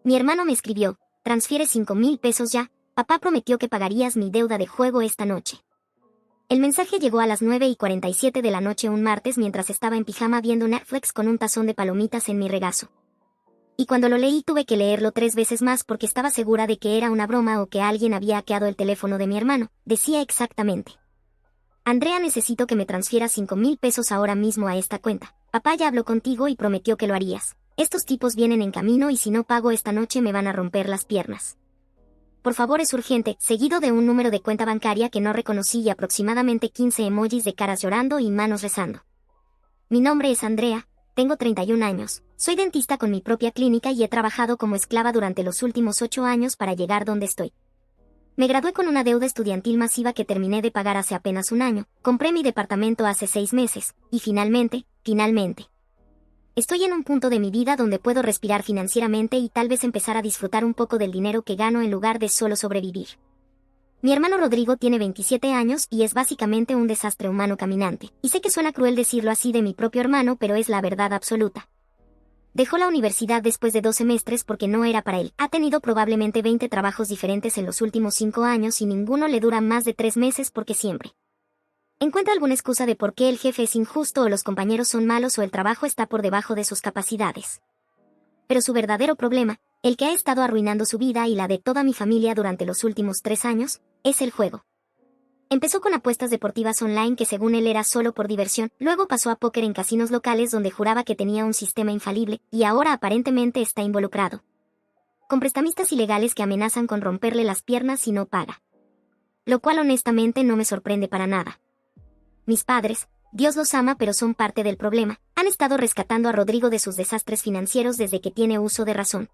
Mi hermano me escribió, transfiere 5,000 pesos ya, papá prometió que pagarías mi deuda de juego esta noche. El mensaje llegó a las 9:47 de la noche un martes mientras estaba en pijama viendo Netflix con un tazón de palomitas en mi regazo. Y cuando lo leí tuve que leerlo 3 veces más porque estaba segura de que era una broma o que alguien había hackeado el teléfono de mi hermano. Decía exactamente: Andrea, necesito que me transfieras 5,000 pesos ahora mismo a esta cuenta. Papá ya habló contigo y prometió que lo harías. Estos tipos vienen en camino y si no pago esta noche me van a romper las piernas. Por favor, es urgente, seguido de un número de cuenta bancaria que no reconocí y aproximadamente 15 emojis de caras llorando y manos rezando. Mi nombre es Andrea, tengo 31 años, soy dentista con mi propia clínica y he trabajado como esclava durante los últimos 8 años para llegar donde estoy. Me gradué con una deuda estudiantil masiva que terminé de pagar hace apenas un año, compré mi departamento hace 6 meses, y finalmente, estoy en un punto de mi vida donde puedo respirar financieramente y tal vez empezar a disfrutar un poco del dinero que gano en lugar de solo sobrevivir. Mi hermano Rodrigo tiene 27 años y es básicamente un desastre humano caminante, y sé que suena cruel decirlo así de mi propio hermano, pero es la verdad absoluta. Dejó la universidad después de 2 semestres porque no era para él. Ha tenido probablemente 20 trabajos diferentes en los últimos 5 años y ninguno le dura más de 3 meses porque siempre encuentra alguna excusa de por qué el jefe es injusto o los compañeros son malos o el trabajo está por debajo de sus capacidades. Pero su verdadero problema, el que ha estado arruinando su vida y la de toda mi familia durante los últimos 3 años, es el juego. Empezó con apuestas deportivas online que según él era solo por diversión, luego pasó a póker en casinos locales donde juraba que tenía un sistema infalible, y ahora aparentemente está involucrado con prestamistas ilegales que amenazan con romperle las piernas si no paga. Lo cual honestamente no me sorprende para nada. Mis padres, Dios los ama pero son parte del problema, han estado rescatando a Rodrigo de sus desastres financieros desde que tiene uso de razón.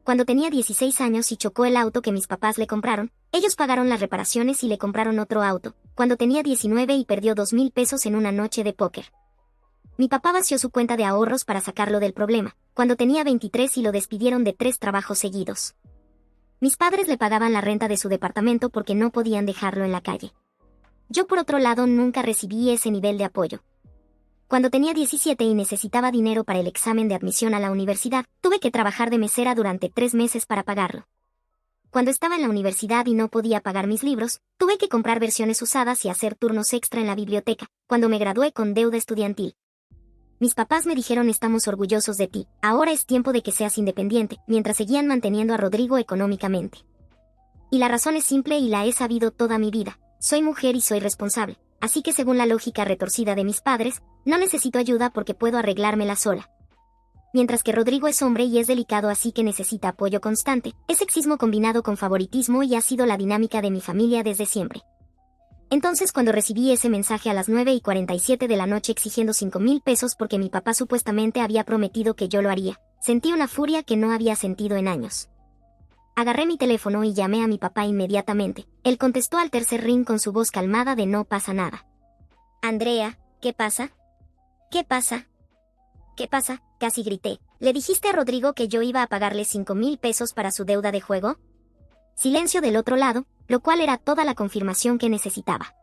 Cuando tenía 16 años y chocó el auto que mis papás le compraron, ellos pagaron las reparaciones y le compraron otro auto, cuando tenía 19 y perdió 2,000 pesos en una noche de póker. Mi papá vació su cuenta de ahorros para sacarlo del problema, cuando tenía 23 y lo despidieron de 3 trabajos seguidos. Mis padres le pagaban la renta de su departamento porque no podían dejarlo en la calle. Yo por otro lado nunca recibí ese nivel de apoyo. Cuando tenía 17 y necesitaba dinero para el examen de admisión a la universidad, tuve que trabajar de mesera durante 3 meses para pagarlo. Cuando estaba en la universidad y no podía pagar mis libros, tuve que comprar versiones usadas y hacer turnos extra en la biblioteca, cuando me gradué con deuda estudiantil. Mis papás me dijeron: estamos orgullosos de ti, ahora es tiempo de que seas independiente, mientras seguían manteniendo a Rodrigo económicamente. Y la razón es simple y la he sabido toda mi vida: soy mujer y soy responsable, así que según la lógica retorcida de mis padres, no necesito ayuda porque puedo arreglármela sola. Mientras que Rodrigo es hombre y es delicado, así que necesita apoyo constante, es sexismo combinado con favoritismo y ha sido la dinámica de mi familia desde siempre. Entonces cuando recibí ese mensaje a las 9:47 de la noche exigiendo 5,000 pesos porque mi papá supuestamente había prometido que yo lo haría, sentí una furia que no había sentido en años. Agarré mi teléfono y llamé a mi papá inmediatamente. Él contestó al tercer ring con su voz calmada de no pasa nada. Andrea, ¿qué pasa? ¿Qué pasa? ¿Qué pasa? Casi grité. ¿Le dijiste a Rodrigo que yo iba a pagarle 5,000 pesos para su deuda de juego? Silencio del otro lado, lo cual era toda la confirmación que necesitaba.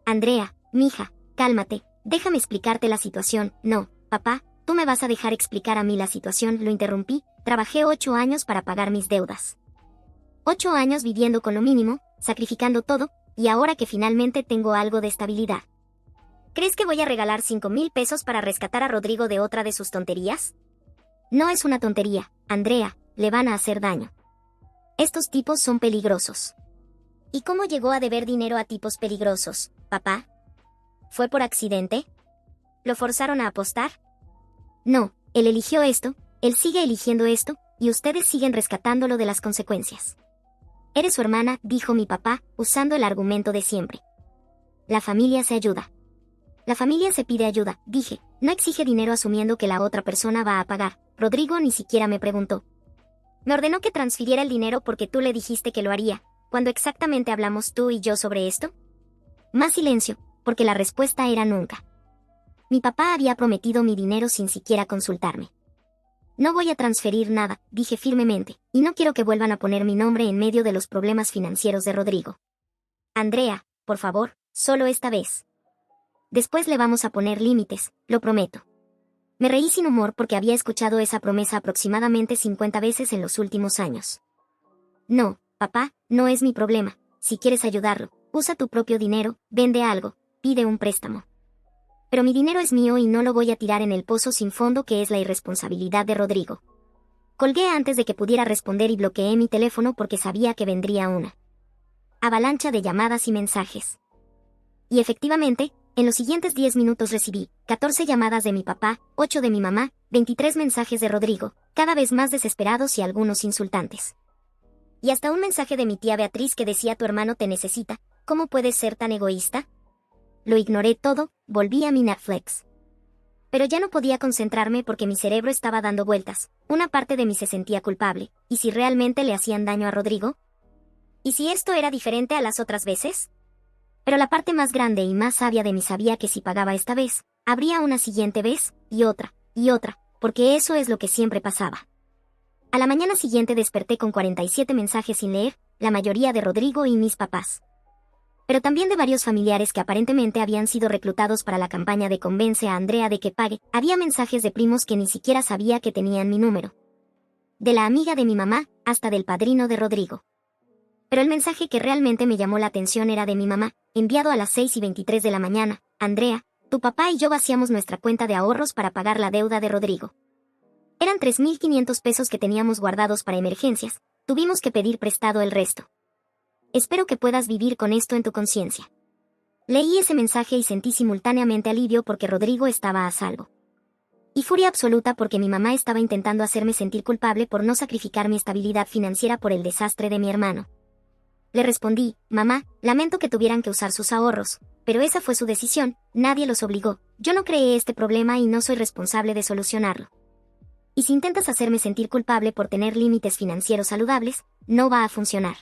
Andrea, mija, cálmate, déjame explicarte la situación. No, papá, tú me vas a dejar explicar a mí la situación, lo interrumpí. Trabajé 8 años para pagar mis deudas. 8 años viviendo con lo mínimo, sacrificando todo, y ahora que finalmente tengo algo de estabilidad. ¿Crees que voy a regalar 5,000 pesos para rescatar a Rodrigo de otra de sus tonterías? No es una tontería, Andrea, le van a hacer daño. Estos tipos son peligrosos. ¿Y cómo llegó a deber dinero a tipos peligrosos, papá? ¿Fue por accidente? ¿Lo forzaron a apostar? No, él eligió esto, él sigue eligiendo esto, y ustedes siguen rescatándolo de las consecuencias. Eres su hermana, dijo mi papá, usando el argumento de siempre. La familia se ayuda. La familia se pide ayuda, dije, no exige dinero asumiendo que la otra persona va a pagar. Rodrigo ni siquiera me preguntó. Me ordenó que transfiriera el dinero porque tú le dijiste que lo haría. ¿Cuándo exactamente hablamos tú y yo sobre esto? Más silencio, porque la respuesta era nunca. Mi papá había prometido mi dinero sin siquiera consultarme. No voy a transferir nada, dije firmemente, y no quiero que vuelvan a poner mi nombre en medio de los problemas financieros de Rodrigo. Andrea, por favor, solo esta vez. Después le vamos a poner límites, lo prometo. Me reí sin humor porque había escuchado esa promesa aproximadamente 50 veces en los últimos años. No, papá, no es mi problema. Si quieres ayudarlo, usa tu propio dinero, vende algo, pide un préstamo. Pero mi dinero es mío y no lo voy a tirar en el pozo sin fondo que es la irresponsabilidad de Rodrigo. Colgué antes de que pudiera responder y bloqueé mi teléfono porque sabía que vendría una avalancha de llamadas y mensajes. Y efectivamente, en los siguientes 10 minutos recibí 14 llamadas de mi papá, 8 de mi mamá, 23 mensajes de Rodrigo, cada vez más desesperados y algunos insultantes. Y hasta un mensaje de mi tía Beatriz que decía: tu hermano te necesita, ¿cómo puedes ser tan egoísta? Lo ignoré todo, volví a mi Netflix. Pero ya no podía concentrarme porque mi cerebro estaba dando vueltas, una parte de mí se sentía culpable, ¿y si realmente le hacían daño a Rodrigo? ¿Y si esto era diferente a las otras veces? Pero la parte más grande y más sabia de mí sabía que si pagaba esta vez, habría una siguiente vez, y otra, porque eso es lo que siempre pasaba. A la mañana siguiente desperté con 47 mensajes sin leer, la mayoría de Rodrigo y mis papás. Pero también de varios familiares que aparentemente habían sido reclutados para la campaña de Convence a Andrea de que pague. Había mensajes de primos que ni siquiera sabía que tenían mi número. De la amiga de mi mamá, hasta del padrino de Rodrigo. Pero el mensaje que realmente me llamó la atención era de mi mamá, enviado a las 6:23 de la mañana. Andrea, tu papá y yo vaciamos nuestra cuenta de ahorros para pagar la deuda de Rodrigo. Eran 3.500 pesos que teníamos guardados para emergencias, tuvimos que pedir prestado el resto. Espero que puedas vivir con esto en tu conciencia. Leí ese mensaje y sentí simultáneamente alivio porque Rodrigo estaba a salvo. Y furia absoluta porque mi mamá estaba intentando hacerme sentir culpable por no sacrificar mi estabilidad financiera por el desastre de mi hermano. Le respondí: mamá, lamento que tuvieran que usar sus ahorros, pero esa fue su decisión, nadie los obligó, yo no creé este problema y no soy responsable de solucionarlo. Y si intentas hacerme sentir culpable por tener límites financieros saludables, no va a funcionar.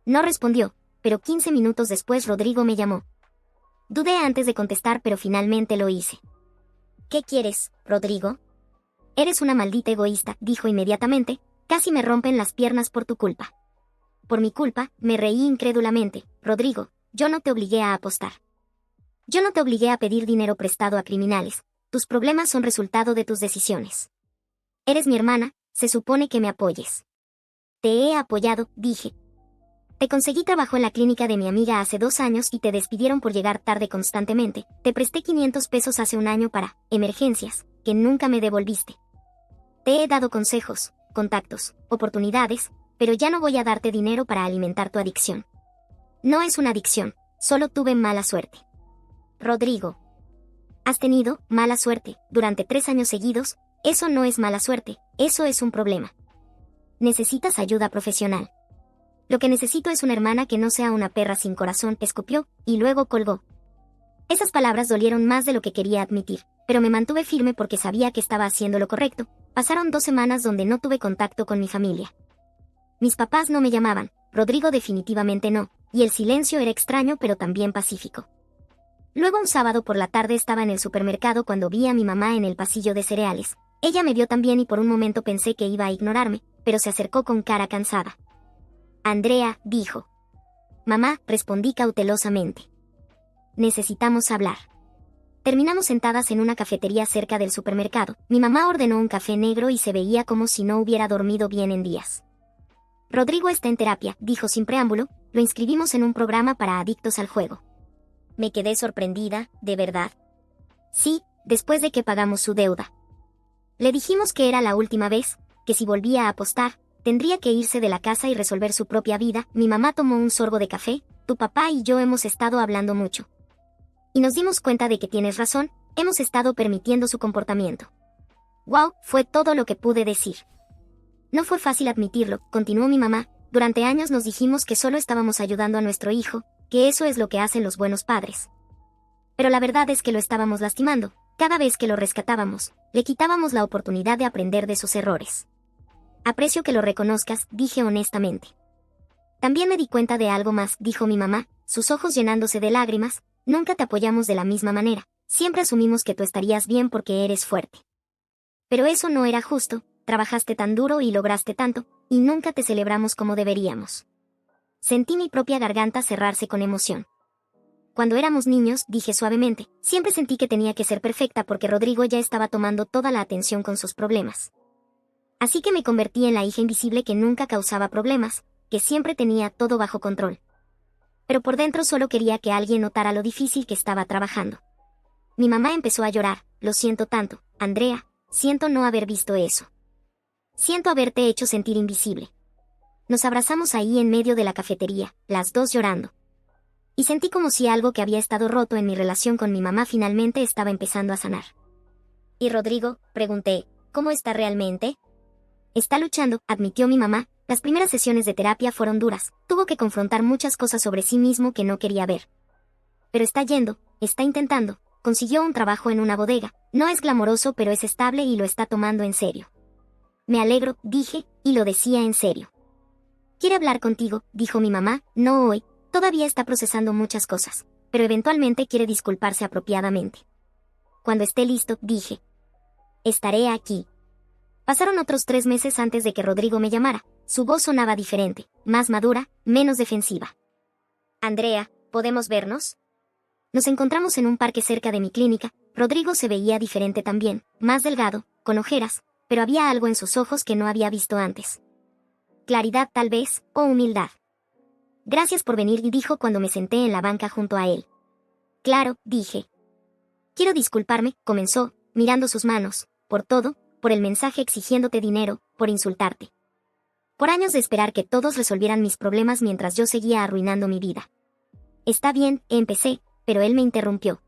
No respondió, pero 15 minutos después Rodrigo me llamó. Dudé antes de contestar, pero finalmente lo hice. ¿Qué quieres, Rodrigo? Eres una maldita egoísta, dijo inmediatamente, casi me rompen las piernas por tu culpa. Por mi culpa, me reí incrédulamente. Rodrigo, yo no te obligué a apostar. Yo no te obligué a pedir dinero prestado a criminales. Tus problemas son resultado de tus decisiones. Eres mi hermana, se supone que me apoyes. Te he apoyado, dije. Te conseguí trabajo en la clínica de mi amiga hace 2 años y te despidieron por llegar tarde constantemente. Te presté 500 pesos hace un año para emergencias, que nunca me devolviste. Te he dado consejos, contactos, oportunidades, pero ya no voy a darte dinero para alimentar tu adicción. No es una adicción, solo tuve mala suerte. Rodrigo. Has tenido mala suerte durante 3 años seguidos, eso no es mala suerte, eso es un problema. Necesitas ayuda profesional. Lo que necesito es una hermana que no sea una perra sin corazón, escupió, y luego colgó. Esas palabras dolieron más de lo que quería admitir, pero me mantuve firme porque sabía que estaba haciendo lo correcto. Pasaron 2 semanas donde no tuve contacto con mi familia. Mis papás no me llamaban, Rodrigo definitivamente no, y el silencio era extraño pero también pacífico. Luego un sábado por la tarde estaba en el supermercado cuando vi a mi mamá en el pasillo de cereales. Ella me vio también y por un momento pensé que iba a ignorarme, pero se acercó con cara cansada. Andrea, dijo. Mamá, respondí cautelosamente. Necesitamos hablar. Terminamos sentadas en una cafetería cerca del supermercado. Mi mamá ordenó un café negro y se veía como si no hubiera dormido bien en días. Rodrigo está en terapia, dijo sin preámbulo, lo inscribimos en un programa para adictos al juego. Me quedé sorprendida, ¿de verdad? Sí, después de que pagamos su deuda. Le dijimos que era la última vez, que si volvía a apostar, tendría que irse de la casa y resolver su propia vida. Mi mamá tomó un sorbo de café, tu papá y yo hemos estado hablando mucho. Y nos dimos cuenta de que tienes razón, hemos estado permitiendo su comportamiento. Wow, fue todo lo que pude decir. No fue fácil admitirlo, continuó mi mamá, durante años nos dijimos que solo estábamos ayudando a nuestro hijo, que eso es lo que hacen los buenos padres. Pero la verdad es que lo estábamos lastimando, cada vez que lo rescatábamos, le quitábamos la oportunidad de aprender de sus errores. Aprecio que lo reconozcas, dije honestamente. También me di cuenta de algo más, dijo mi mamá, sus ojos llenándose de lágrimas, nunca te apoyamos de la misma manera, siempre asumimos que tú estarías bien porque eres fuerte. Pero eso no era justo. Trabajaste tan duro y lograste tanto, y nunca te celebramos como deberíamos. Sentí mi propia garganta cerrarse con emoción. Cuando éramos niños, dije suavemente, siempre sentí que tenía que ser perfecta porque Rodrigo ya estaba tomando toda la atención con sus problemas. Así que me convertí en la hija invisible que nunca causaba problemas, que siempre tenía todo bajo control. Pero por dentro solo quería que alguien notara lo difícil que estaba trabajando. Mi mamá empezó a llorar. Lo siento tanto, Andrea, siento no haber visto eso. Siento haberte hecho sentir invisible. Nos abrazamos ahí en medio de la cafetería, las dos llorando. Y sentí como si algo que había estado roto en mi relación con mi mamá finalmente estaba empezando a sanar. ¿Y Rodrigo?, pregunté, ¿cómo está realmente? Está luchando, admitió mi mamá. Las primeras sesiones de terapia fueron duras, tuvo que confrontar muchas cosas sobre sí mismo que no quería ver. Pero está yendo, está intentando, consiguió un trabajo en una bodega, no es glamoroso pero es estable y lo está tomando en serio. Me alegro, dije, y lo decía en serio. Quiere hablar contigo, dijo mi mamá, no hoy, todavía está procesando muchas cosas, pero eventualmente quiere disculparse apropiadamente. Cuando esté listo, dije. Estaré aquí. Pasaron otros 3 meses antes de que Rodrigo me llamara. Su voz sonaba diferente, más madura, menos defensiva. Andrea, ¿podemos vernos? Nos encontramos en un parque cerca de mi clínica. Rodrigo se veía diferente también, más delgado, con ojeras, pero había algo en sus ojos que no había visto antes. Claridad tal vez, o humildad. Gracias por venir, dijo cuando me senté en la banca junto a él. Claro, dije. Quiero disculparme, comenzó, mirando sus manos, por todo, por el mensaje exigiéndote dinero, por insultarte. Por años de esperar que todos resolvieran mis problemas mientras yo seguía arruinando mi vida. Está bien, empecé, pero él me interrumpió.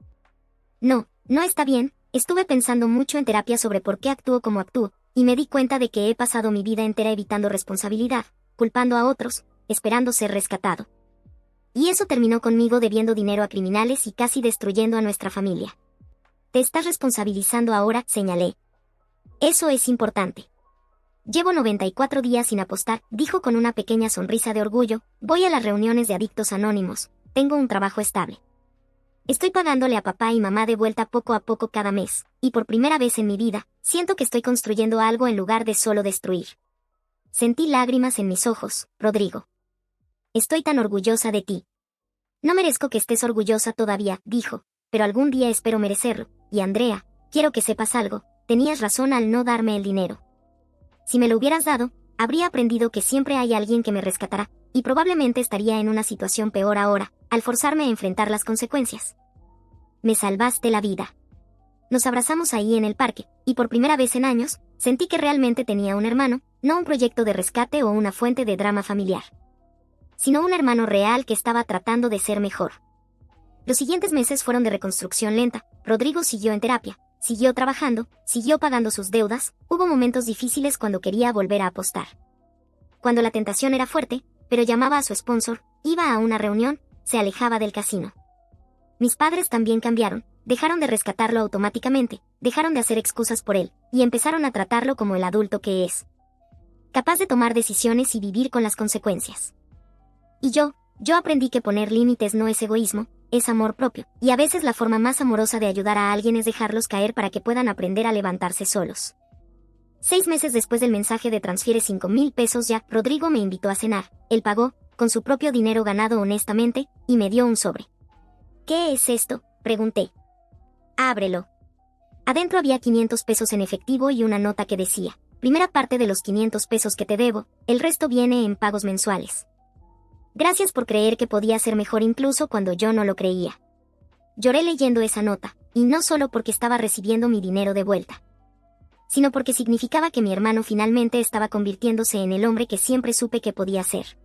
No, no está bien, estuve pensando mucho en terapia sobre por qué actúo como actúo, y me di cuenta de que he pasado mi vida entera evitando responsabilidad, culpando a otros, esperando ser rescatado. Y eso terminó conmigo debiendo dinero a criminales y casi destruyendo a nuestra familia. Te estás responsabilizando ahora, señalé. Eso es importante. Llevo 94 días sin apostar, dijo con una pequeña sonrisa de orgullo, voy a las reuniones de adictos anónimos, tengo un trabajo estable. Estoy pagándole a papá y mamá de vuelta poco a poco cada mes, y por primera vez en mi vida, siento que estoy construyendo algo en lugar de solo destruir. Sentí lágrimas en mis ojos, Rodrigo. Estoy tan orgullosa de ti. No merezco que estés orgullosa todavía, dijo, pero algún día espero merecerlo, y Andrea, quiero que sepas algo, tenías razón al no darme el dinero. Si me lo hubieras dado, habría aprendido que siempre hay alguien que me rescatará, y probablemente estaría en una situación peor ahora, al forzarme a enfrentar las consecuencias. Me salvaste la vida. Nos abrazamos ahí en el parque, y por primera vez en años, sentí que realmente tenía un hermano, no un proyecto de rescate o una fuente de drama familiar. Sino un hermano real que estaba tratando de ser mejor. Los siguientes meses fueron de reconstrucción lenta. Rodrigo siguió en terapia, siguió trabajando, siguió pagando sus deudas, hubo momentos difíciles cuando quería volver a apostar. Cuando la tentación era fuerte, pero llamaba a su sponsor, iba a una reunión, se alejaba del casino. Mis padres también cambiaron, dejaron de rescatarlo automáticamente, dejaron de hacer excusas por él, y empezaron a tratarlo como el adulto que es. Capaz de tomar decisiones y vivir con las consecuencias. Y yo aprendí que poner límites no es egoísmo, es amor propio, y a veces la forma más amorosa de ayudar a alguien es dejarlos caer para que puedan aprender a levantarse solos. 6 meses después del mensaje de transfiere 5,000 pesos ya, Rodrigo me invitó a cenar, él pagó, con su propio dinero ganado honestamente, y me dio un sobre. ¿Qué es esto?, pregunté. Ábrelo. Adentro había 500 pesos en efectivo y una nota que decía, primera parte de los 500 pesos que te debo, el resto viene en pagos mensuales. Gracias por creer que podía ser mejor incluso cuando yo no lo creía. Lloré leyendo esa nota, y no solo porque estaba recibiendo mi dinero de vuelta, sino porque significaba que mi hermano finalmente estaba convirtiéndose en el hombre que siempre supe que podía ser.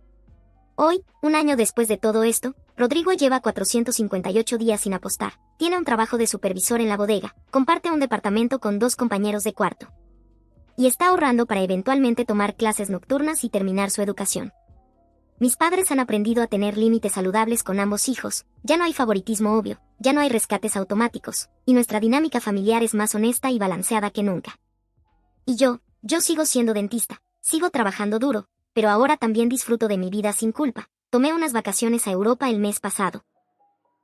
Hoy, un año después de todo esto, Rodrigo lleva 458 días sin apostar, tiene un trabajo de supervisor en la bodega, comparte un departamento con 2 compañeros de cuarto. Y está ahorrando para eventualmente tomar clases nocturnas y terminar su educación. Mis padres han aprendido a tener límites saludables con ambos hijos, ya no hay favoritismo obvio, ya no hay rescates automáticos, y nuestra dinámica familiar es más honesta y balanceada que nunca. Y yo sigo siendo dentista, sigo trabajando duro, pero ahora también disfruto de mi vida sin culpa. Tomé unas vacaciones a Europa el mes pasado.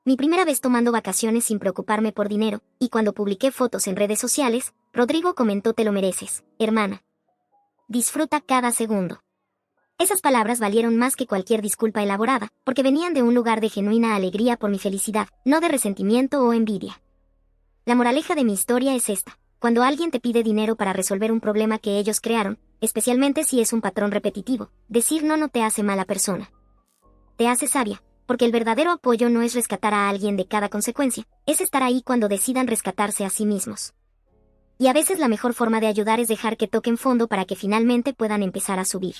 Mi primera vez tomando vacaciones sin preocuparme por dinero, y cuando publiqué fotos en redes sociales, Rodrigo comentó: te lo mereces, hermana. Disfruta cada segundo. Esas palabras valieron más que cualquier disculpa elaborada, porque venían de un lugar de genuina alegría por mi felicidad, no de resentimiento o envidia. La moraleja de mi historia es esta: cuando alguien te pide dinero para resolver un problema que ellos crearon, especialmente si es un patrón repetitivo, decir no te hace mala persona. Te hace sabia, porque el verdadero apoyo no es rescatar a alguien de cada consecuencia, es estar ahí cuando decidan rescatarse a sí mismos. Y a veces la mejor forma de ayudar es dejar que toquen fondo para que finalmente puedan empezar a subir.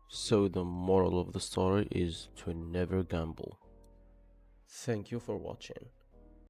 So the moral of the story is to never gamble. Thank you for watching.